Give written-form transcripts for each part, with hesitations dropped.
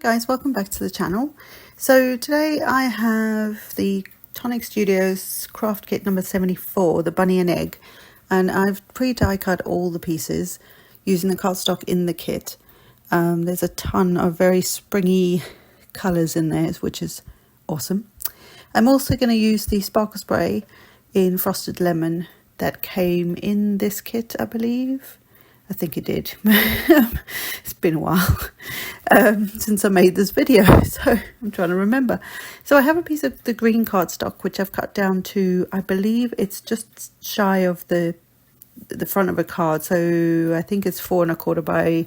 Guys, welcome back to the channel. So today I have the Tonic Studios craft kit number 74, the bunny and egg, and I've pre-die cut all the pieces using the cardstock in the kit. There's a ton of very springy colours in there, which is awesome. I'm also going to use the sparkle spray in Frosted Lemon that came in this kit, I believe. I think it did. It's been a while since I made this video, so I'm trying to remember. So I have a piece of the green cardstock which I've cut down to, I believe it's just shy of the front of a card. So I think it's 4 by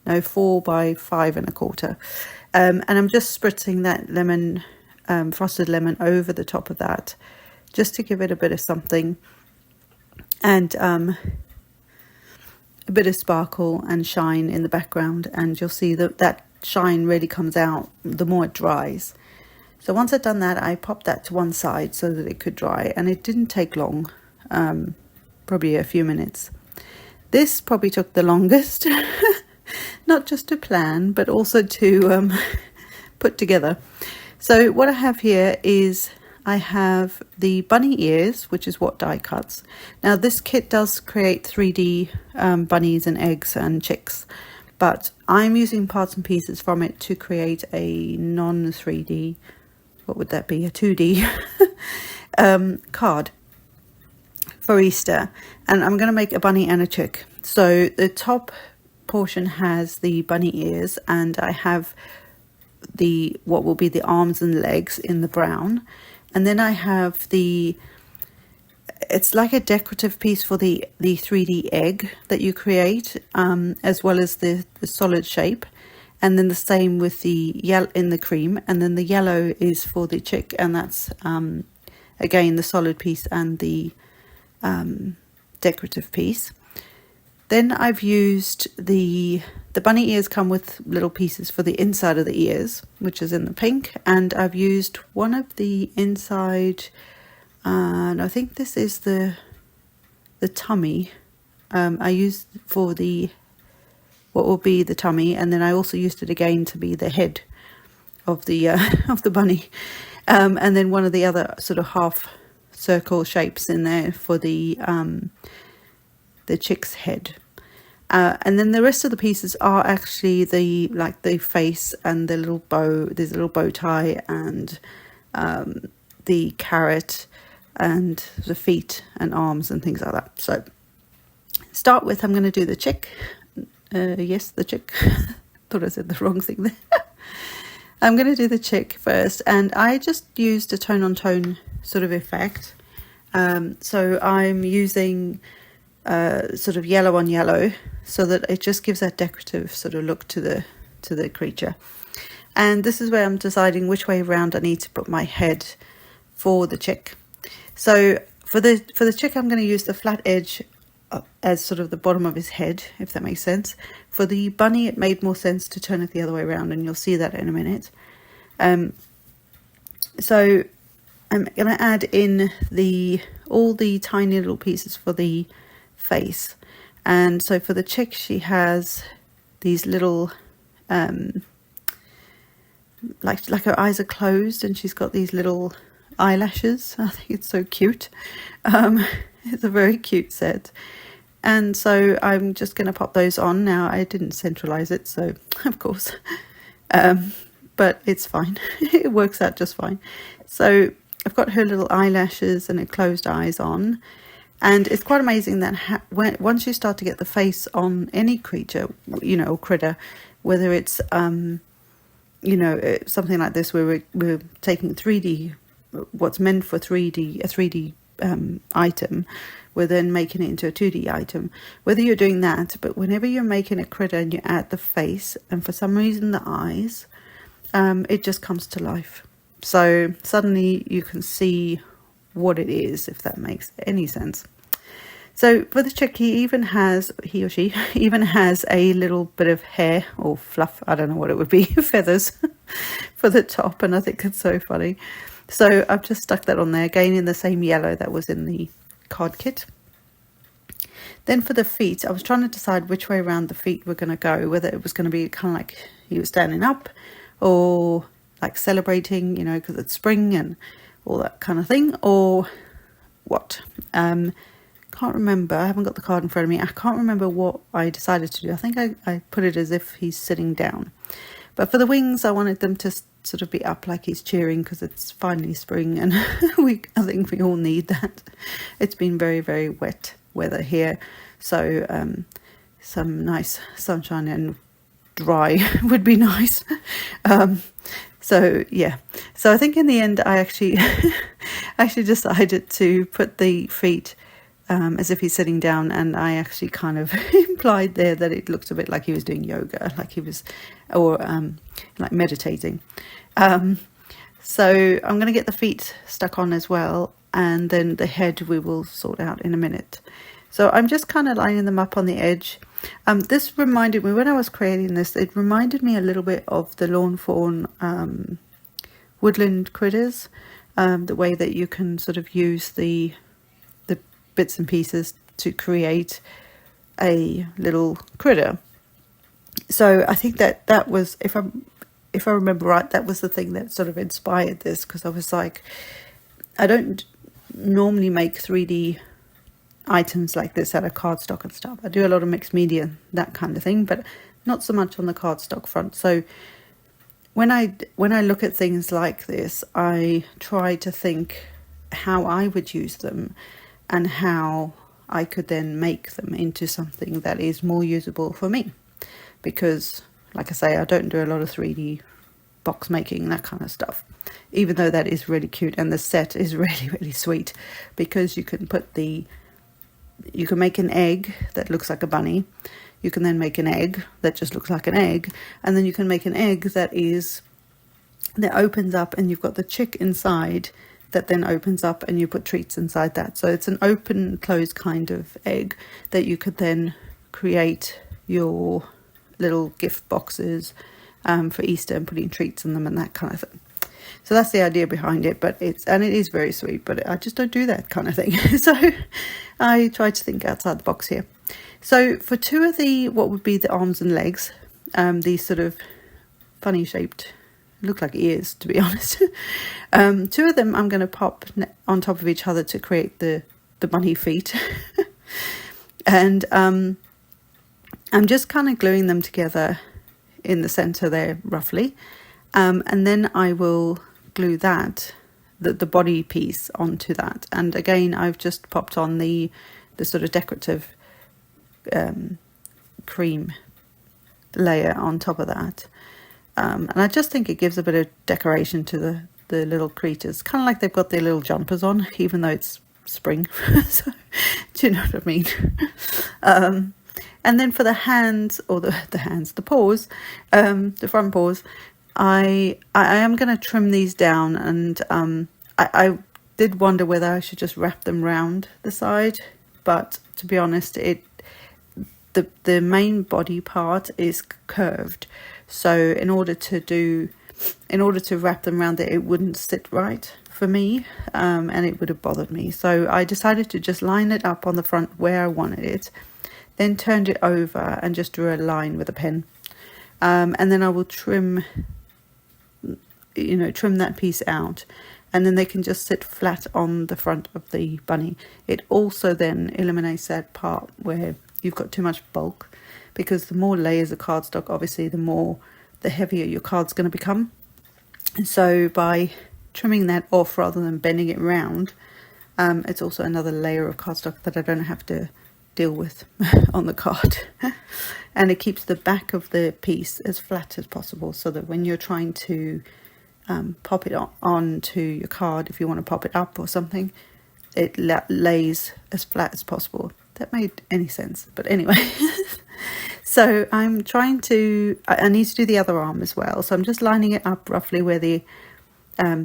5 1/4. And I'm just spritzing that lemon, frosted lemon over the top of that, just to give it a bit of something, and a bit of sparkle and shine in the background, and you'll see that shine really comes out the more it dries. So once I've done that, I popped that to one side so that it could dry, and it didn't take long, probably a few minutes. This probably took the longest, not just to plan, but also to put together. So what I have here is I have the bunny ears, which is what die cuts. Now this kit does create 3D bunnies and eggs and chicks, but I'm using parts and pieces from it to create a non-3D, what would that be, a 2D card for Easter. And I'm going to make a bunny and a chick. So the top portion has the bunny ears, and I have what will be the arms and legs in the brown. And then I have it's like a decorative piece for the 3D egg that you create, as well as the solid shape. And then the same with the yellow in the cream. And then the yellow is for the chick, and that's, again, the solid piece and the decorative piece. Then I've used the bunny ears come with little pieces for the inside of the ears, which is in the pink, and I've used one of the inside, and I think this is the tummy. I used for what will be the tummy, and then I also used it again to be the head of the of the bunny, and then one of the other sort of half circle shapes in there for the chick's head. And then the rest of the pieces are actually the face and the little bow. There's a little bow tie and the carrot and the feet and arms and things like that. So start with, I'm going to do the chick. Yes, the chick. Thought I said the wrong thing there. I'm going to do the chick first, and I just used a tone on tone sort of effect. So I'm using sort of yellow on yellow, so that it just gives that decorative sort of look to the creature. And this is where I'm deciding which way around I need to put my head for the chick. So for the chick, I'm going to use the flat edge as sort of the bottom of his head, if that makes sense. For the bunny, it made more sense to turn it the other way around, and you'll see that in a minute. So I'm going to add in all the tiny little pieces for the face. And so for the chick, she has these little like her eyes are closed, and she's got these little eyelashes. I think it's so cute. It's a very cute set, and so I'm just going to pop those on now. I didn't centralize it, so of course, but it's fine. It works out just fine. So I've got her little eyelashes and her closed eyes on. And it's quite amazing that once you start to get the face on any creature, or critter, whether it's, something like this where we're taking 3D, what's meant for a 3D item, we're then making it into a 2D item. Whether you're doing that, but whenever you're making a critter and you add the face, and for some reason the eyes, it just comes to life. So suddenly you can see what it is, if that makes any sense. So for the chick, he or she even has a little bit of hair or fluff, I don't know what it would be, feathers for the top, and I think it's so funny. So I've just stuck that on there, again in the same yellow that was in the card kit. Then for the feet, I was trying to decide which way around the feet were going to go, whether it was going to be kind of like he was standing up, or like celebrating, you know, because it's spring and all that kind of thing, or what. Can't remember. I haven't got the card in front of me. I can't remember what I decided to do. I think I put it as if he's sitting down. But for the wings, I wanted them to sort of be up like he's cheering, because it's finally spring, and I think we all need that. It's been very, very wet weather here, so some nice sunshine and dry would be nice. So yeah, so I think in the end I actually decided to put the feet as if he's sitting down, and I actually kind of implied there that it looked a bit like he was doing yoga, like he was, or like meditating. So I'm going to get the feet stuck on as well, and then the head we will sort out in a minute. So I'm just kind of lining them up on the edge. This reminded me, when I was creating this, it reminded me a little bit of the lawn fawn woodland critters, the way that you can sort of use the bits and pieces to create a little critter. So I think that was, if I remember right, that was the thing that sort of inspired this, because I was like, I don't normally make 3D items like this out of cardstock and stuff. I do a lot of mixed media, that kind of thing, but not so much on the cardstock front. So when I look at things like this, I try to think how I would use them and how I could then make them into something that is more usable for me. Because, like I say, I don't do a lot of 3D box making, that kind of stuff, even though that is really cute, and the set is really, really sweet, because you can make an egg that looks like a bunny. You can then make an egg that just looks like an egg, and then you can make an egg that opens up, and you've got the chick inside that then opens up, and you put treats inside that. So it's an open closed kind of egg that you could then create your little gift boxes for Easter, and putting treats in them and that kind of thing. So that's the idea behind it, but it is very sweet, but I just don't do that kind of thing. So I try to think outside the box here. So for two of what would be the arms and legs, these sort of funny shaped, look like ears, to be honest. Two of them I'm going to pop on top of each other to create the bunny feet. And I'm just kind of gluing them together in the center there, roughly. And then I will glue the body piece onto that. And again, I've just popped on the sort of decorative cream layer on top of that. And I just think it gives a bit of decoration to the little creatures, kind of like they've got their little jumpers on, even though it's spring. So, do you know what I mean? And then for the hands, or the paws, the front paws, I am going to trim these down, and I did wonder whether I should just wrap them round the side, but to be honest, the main body part is curved, so in order to wrap them around there, it wouldn't sit right for me, and it would have bothered me. So I decided to just line it up on the front where I wanted it, then turned it over and just drew a line with a pen, and then I will trim that piece out, and then they can just sit flat on the front of the bunny. It also then eliminates that part where you've got too much bulk, because the more layers of cardstock, obviously the heavier your card's going to become. And so by trimming that off rather than bending it round, it's also another layer of cardstock that I don't have to deal with on the card. And it keeps the back of the piece as flat as possible, so that when you're trying to pop it onto your card, if you want to pop it up or something, it lays as flat as possible. That made any sense, but anyway. So I'm trying to, I need to do the other arm as well, so I'm just lining it up roughly where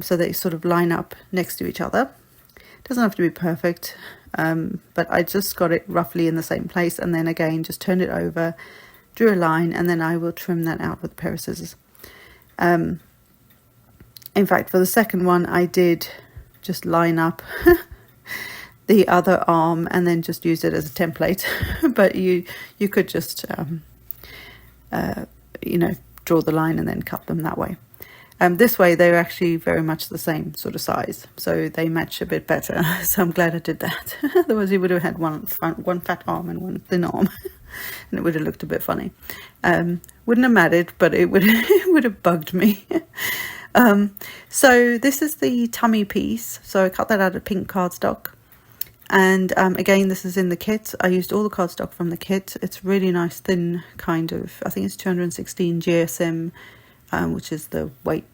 so they sort of line up next to each other. It doesn't have to be perfect, but I just got it roughly in the same place, and then again just turned it over, drew a line, and then I will trim that out with a pair of scissors. In fact, for the second one, I did just line up the other arm and then just use it as a template. But you could just draw the line and then cut them that way. This way they're actually very much the same sort of size, so they match a bit better. So I'm glad I did that. Otherwise he would have had one fat arm and one thin arm, and it would have looked a bit funny. Wouldn't have mattered, but it would it would have bugged me. So this is the tummy piece. So I cut that out of pink cardstock. And again, this is in the kit. I used all the cardstock from the kit. It's really nice, thin kind of, I think it's 216 GSM, which is the weight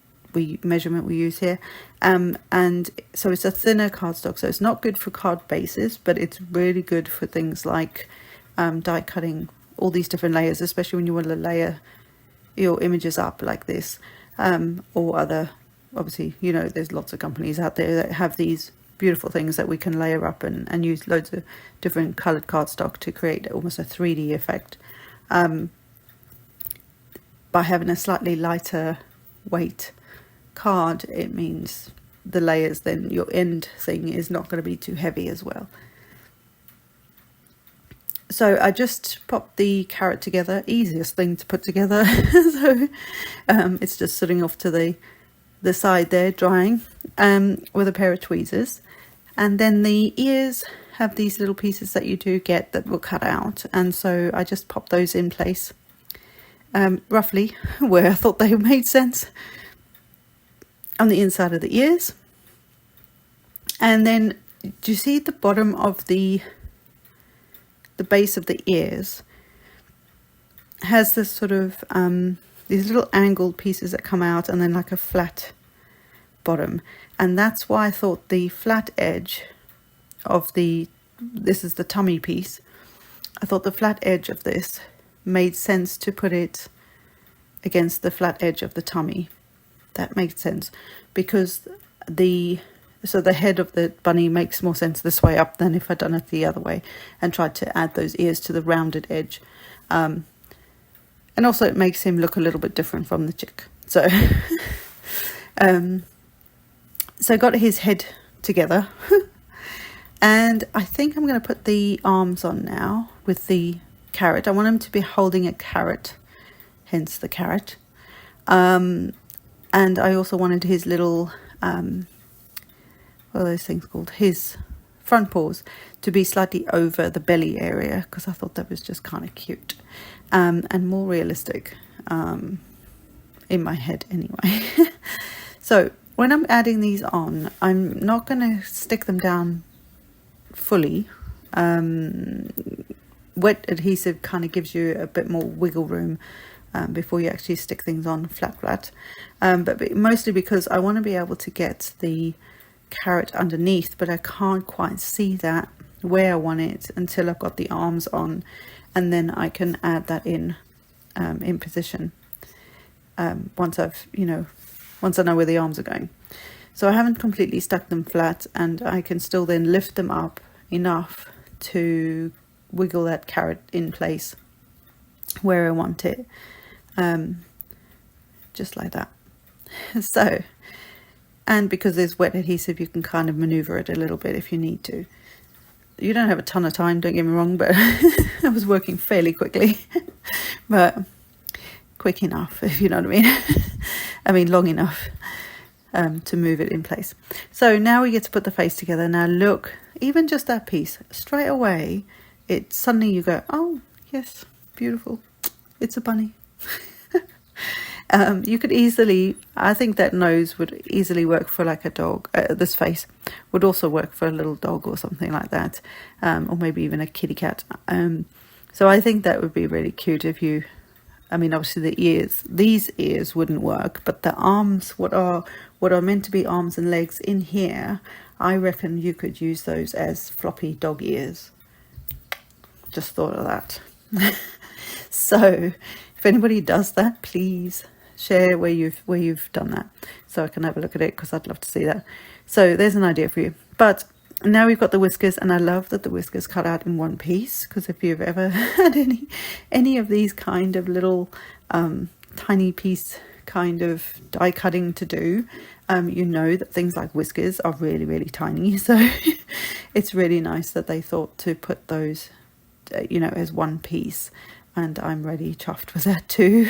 measurement we use here. And so it's a thinner cardstock. So it's not good for card bases, but it's really good for things like die cutting all these different layers, especially when you want to layer your images up like this, or other, obviously, you know, there's lots of companies out there that have these beautiful things that we can layer up and use loads of different colored cardstock to create almost a 3D effect. By having a slightly lighter weight card, it means the layers, then your end thing is not going to be too heavy as well. So I just popped the carrot together, easiest thing to put together. So it's just sitting off to the side there drying, with a pair of tweezers. And then the ears have these little pieces that you do get that will cut out, and so I just popped those in place, roughly where I thought they made sense, on the inside of the ears. And then do you see the bottom of the base of the ears has this sort of these little angled pieces that come out, and then like a flat bottom. And that's why I thought the flat edge of this is the tummy piece, I thought the flat edge of this made sense to put it against the flat edge of the tummy. That makes sense, because the head of the bunny makes more sense this way up than if I'd done it the other way and tried to add those ears to the rounded edge. And also it makes him look a little bit different from the chick. So so I got his head together. And I think I'm going to put the arms on now with the carrot. I want him to be holding a carrot, hence the carrot. And I also wanted his little, what are those things called? His front paws to be slightly over the belly area, because I thought that was just kind of cute, and more realistic, in my head anyway. So when I'm adding these on, I'm not going to stick them down fully. Wet adhesive kind of gives you a bit more wiggle room before you actually stick things on flat, but mostly because I want to be able to get the carrot underneath, but I can't quite see that where I want it until I've got the arms on, and then I can add that in position once I know where the arms are going. So I haven't completely stuck them flat, and I can still then lift them up enough to wiggle that carrot in place where I want it, just like that. So, and because there's wet adhesive, you can kind of maneuver it a little bit if you need to. You don't have a ton of time, don't get me wrong, but I was working fairly quickly, but quick enough, if you know what I mean. I mean long enough to move it in place. So now we get to put the face together. Now look, even just that piece, straight away, it suddenly you go, oh yes, beautiful, it's a bunny. You could easily, I think that nose would easily work for like a dog. This face would also work for a little dog or something like that, or maybe even a kitty cat. So I think that would be really cute if you, I mean, obviously the ears, these ears wouldn't work, but the arms, what are meant to be arms and legs in here, I reckon you could use those as floppy dog ears. Just thought of that. So if anybody does that, please share where you've done that, so I can have a look at it, because I'd love to see that. So there's an idea for you. But now we've got the whiskers, and I love that the whiskers cut out in one piece, because if you've ever had any of these kind of little tiny piece kind of die cutting to do, you know that things like whiskers are really, really tiny. So it's really nice that they thought to put those as one piece, and I'm really chuffed with that too.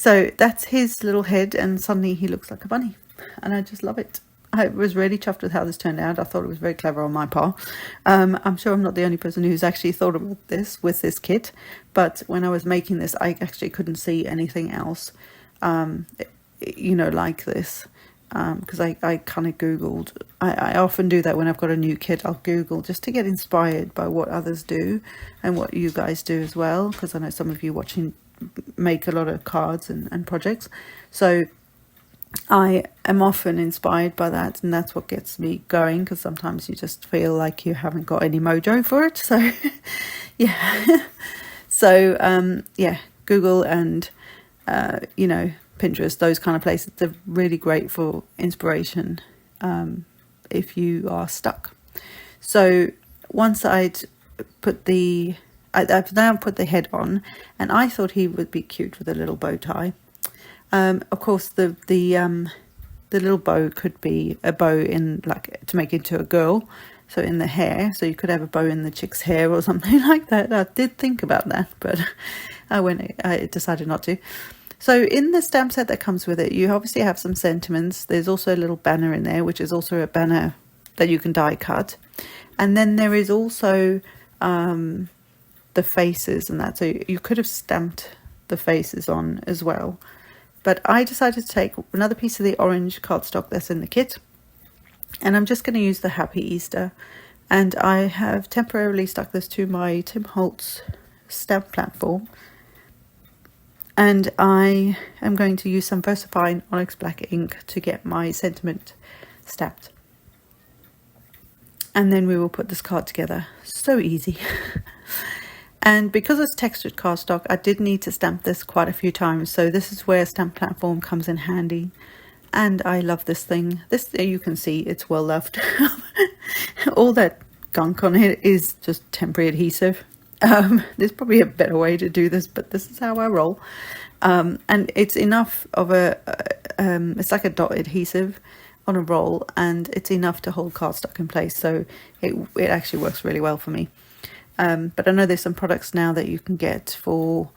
So that's his little head, and suddenly he looks like a bunny, and I just love it. I was really chuffed with how this turned out. I thought it was very clever on my part. I'm sure I'm not the only person who's actually thought about this with this kit, but when I was making this, I actually couldn't see anything else, like this, because I kind of Googled. I often do that when I've got a new kit. I'll Google just to get inspired by what others do and what you guys do as well, because I know some of you watching make a lot of cards and projects. So I am often inspired by that, and that's what gets me going, because sometimes you just feel like you haven't got any mojo for it. So yeah. So Google and Pinterest, those kind of places, they're really great for inspiration if you are stuck. So once I've now put the head on, and I thought he would be cute with a little bow tie. Of course, the little bow could be a bow in, like, to make into a girl, so in the hair. So you could have a bow in the chick's hair or something like that. I did think about that, but I decided not to. So in the stamp set that comes with it, you obviously have some sentiments. There's also a little banner in there, which is also a banner that you can die cut. And then there is also the faces and that. So you could have stamped the faces on as well. But I decided to take another piece of the orange cardstock that's in the kit, and I'm just going to use the Happy Easter. And I have temporarily stuck this to my Tim Holtz stamp platform, and I am going to use some VersaFine Onyx Black ink to get my sentiment stamped. And then we will put this card together. So easy. And because it's textured cardstock, I did need to stamp this quite a few times. So this is where stamp platform comes in handy. And I love this thing. This, you can see, it's well loved. All that gunk on it is just temporary adhesive. There's probably a better way to do this, but this is how I roll. And it's enough of it's like a dot adhesive on a roll, and it's enough to hold cardstock in place. So it actually works really well for me. But I know there's some products now that you can get for,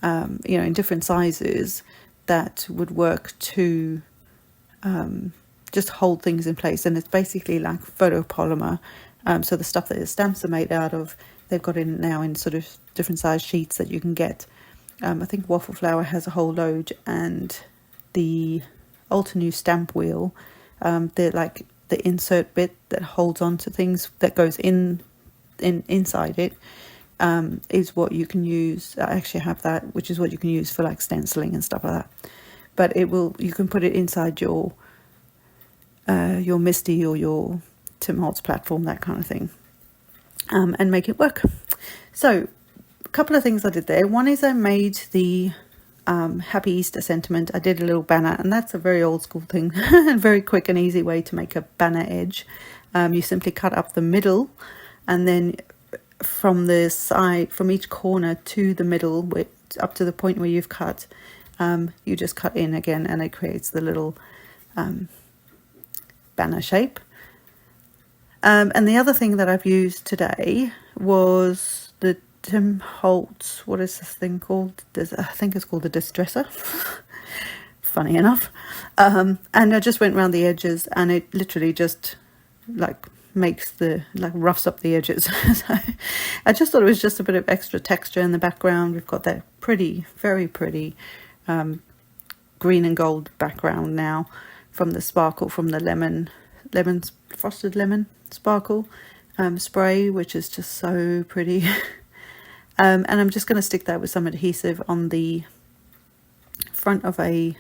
in different sizes that would work to just hold things in place. And it's basically like photopolymer. So the stuff that the stamps are made out of, they've got it now in sort of different size sheets that you can get. I think Waffle Flower has a whole load, and the Altenew stamp wheel, they're like the insert bit that holds on to things that goes inside it, is what you can use. I actually have that, which is what you can use for like stenciling and stuff like that. But you can put it inside your Misty or your Tim Holtz platform, that kind of thing, and make it work. So a couple of things I did there. One is I made the Happy Easter sentiment. I did a little banner, and that's a very old school thing and very quick and easy way to make a banner edge. You simply cut up the middle, and then from the side, from each corner to the middle, up to the point where you've cut, you just cut in again, and it creates the little banner shape. And the other thing that I've used today was the Tim Holtz, what is this thing called? I think it's called the Distresser. Funny enough. And I just went around the edges, and it literally just like roughs up the edges. So I just thought it was just a bit of extra texture in the background. We've got that pretty, very pretty green and gold background now from the sparkle from the frosted lemon sparkle spray, which is just so pretty. And I'm just going to stick that with some adhesive on the front of I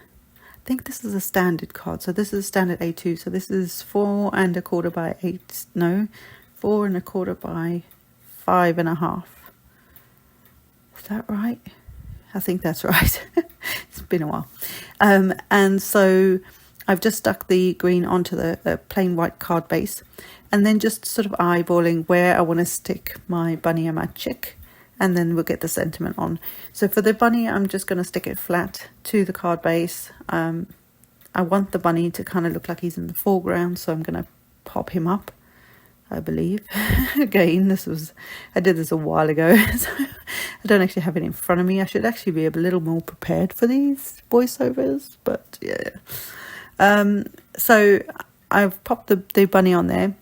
think this is a standard card. So this is a standard A2. So this is 4 1/4 by 8. No, 4 1/4 by 5.5. Is that right? I think that's right. It's been a while. And so I've just stuck the green onto the plain white card base, and then just sort of eyeballing where I want to stick my bunny and my chick, and then we'll get the sentiment on. So for the bunny, I'm just going to stick it flat to the card base. I want the bunny to kind of look like he's in the foreground, so I'm going to pop him up I believe. Again, I did this a while ago, so I don't actually have it in front of me. I should actually be a little more prepared for these voiceovers, but yeah. So I've popped the bunny on there,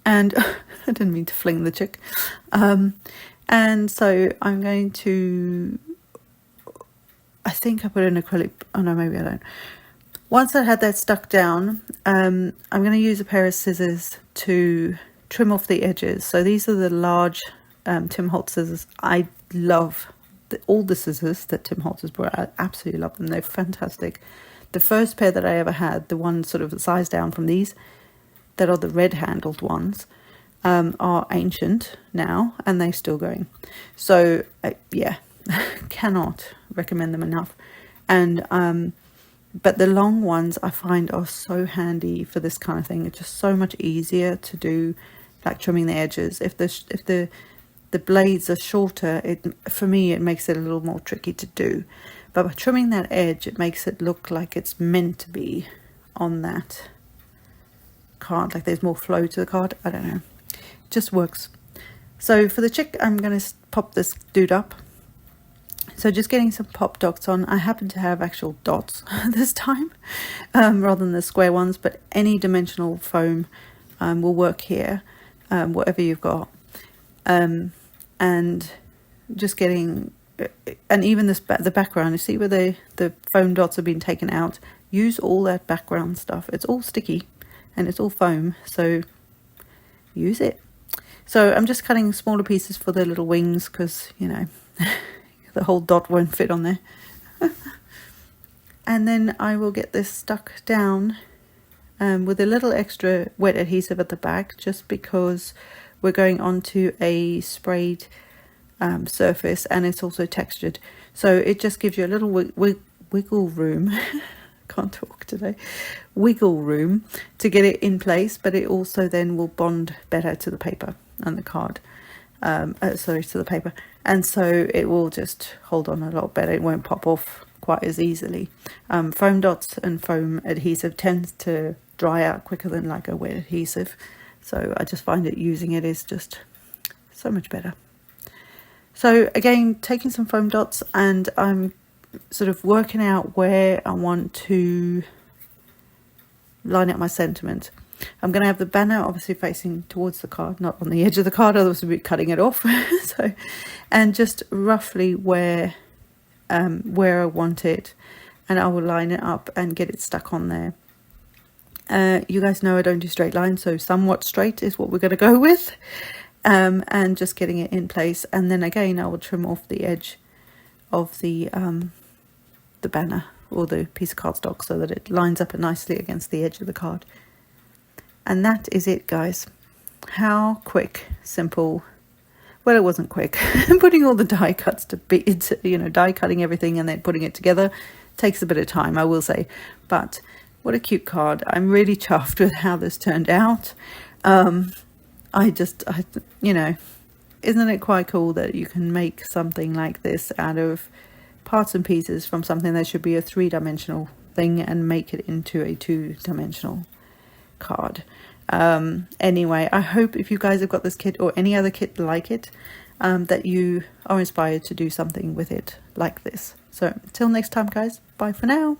and I didn't mean to fling the chick. And so I'm going to, I think I put an acrylic, oh no, maybe I don't. Once I had that stuck down, I'm going to use a pair of scissors to trim off the edges. So these are the large Tim Holtz scissors. I love all the scissors that Tim Holtz has brought. I absolutely love them. They're fantastic. The first pair that I ever had, the one sort of the size down from these, that are the red handled ones, are ancient now, and they're still going. So yeah, cannot recommend them enough. And but the long ones I find are so handy for this kind of thing. It's just so much easier to do, like trimming the edges. If the blades are shorter, for me it makes it a little more tricky to do. But by trimming that edge, it makes it look like it's meant to be on that card, like there's more flow to the card. I don't know, it just works. So for the chick, I'm going to pop this dude up. So just getting some pop dots on. I happen to have actual dots this time, rather than the square ones, but any dimensional foam will work here, whatever you've got. And just getting, and even the background, you see where the foam dots have been taken out. Use all that background stuff. It's all sticky and it's all foam, so use it. So I'm just cutting smaller pieces for the little wings, because, you know, the whole dot won't fit on there. And then I will get this stuck down with a little extra wet adhesive at the back, just because we're going onto a sprayed surface, and it's also textured, so it just gives you a little wiggle room. Can't talk today. Wiggle room to get it in place, but it also then will bond better to the paper and the card. Sorry, to the paper, and so it will just hold on a lot better. It won't pop off quite as easily. Foam dots and foam adhesive tends to dry out quicker than like a wet adhesive, so I just find it using it is just so much better. So again, taking some foam dots, and I'm sort of working out where I want to line up my sentiment. I'm going to have the banner obviously facing towards the card, not on the edge of the card, otherwise we'd be cutting it off. So, and just roughly where I want it, and I will line it up and get it stuck on there. You guys know I don't do straight lines, so somewhat straight is what we're going to go with. And just getting it in place, and then again I will trim off the edge of the banner or the piece of cardstock so that it lines up nicely against the edge of the card. And that is it, guys. How quick, simple. Well, it wasn't quick. Putting all the die cuts die cutting everything and then putting it together takes a bit of time, I will say. But what a cute card. I'm really chuffed with how this turned out. You know, isn't it quite cool that you can make something like this out of parts and pieces from something that should be a 3-dimensional thing and make it into a 2-dimensional card. Anyway, I hope if you guys have got this kit or any other kit like it, that you are inspired to do something with it like this. So until next time, guys, bye for now.